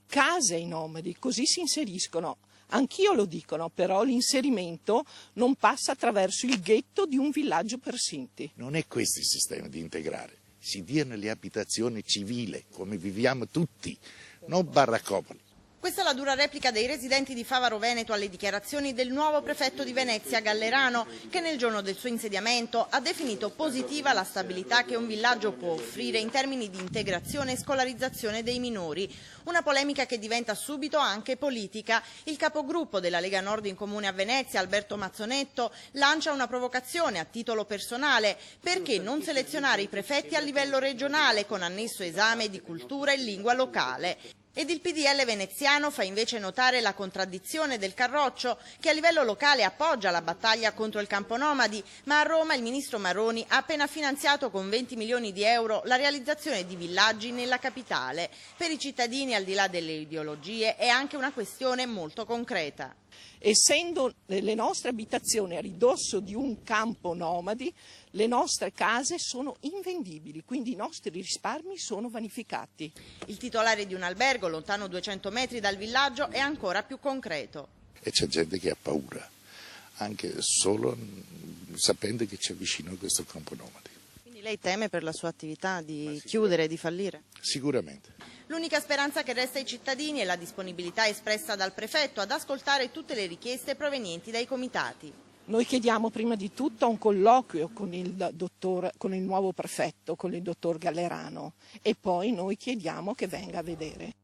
case ai nomadi, così si inseriscono. Anch'io lo dicono, però l'inserimento non passa attraverso il ghetto di un villaggio per Sinti. Non è questo il sistema di integrare, si diano le abitazioni civili, come viviamo tutti, non baraccopoli. Questa è la dura replica dei residenti di Favaro Veneto alle dichiarazioni del nuovo prefetto di Venezia Gallerano, che nel giorno del suo insediamento ha definito positiva la stabilità che un villaggio può offrire in termini di integrazione e scolarizzazione dei minori. Una polemica che diventa subito anche politica. Il capogruppo della Lega Nord in Comune a Venezia, Alberto Mazzonetto, lancia una provocazione a titolo personale: perché non selezionare i prefetti a livello regionale con annesso esame di cultura e lingua locale? Ed il PDL veneziano fa invece notare la contraddizione del Carroccio, che a livello locale appoggia la battaglia contro il campo nomadi, ma a Roma il ministro Maroni ha appena finanziato con 20 milioni di euro la realizzazione di villaggi nella capitale. Per i cittadini, al di là delle ideologie, è anche una questione molto concreta. Essendo le nostre abitazioni a ridosso di un campo nomadi, le nostre case sono invendibili, quindi i nostri risparmi sono vanificati. Il titolare di un albergo lontano 200 metri dal villaggio è ancora più concreto. E c'è gente che ha paura, anche solo sapendo che c'è vicino questo campo nomadi. Quindi lei teme per la sua attività di chiudere, di fallire? Sicuramente. L'unica speranza che resta ai cittadini è la disponibilità espressa dal prefetto ad ascoltare tutte le richieste provenienti dai comitati. Noi chiediamo prima di tutto un colloquio con il nuovo prefetto, con il dottor Gallerano, e poi noi chiediamo che venga a vedere.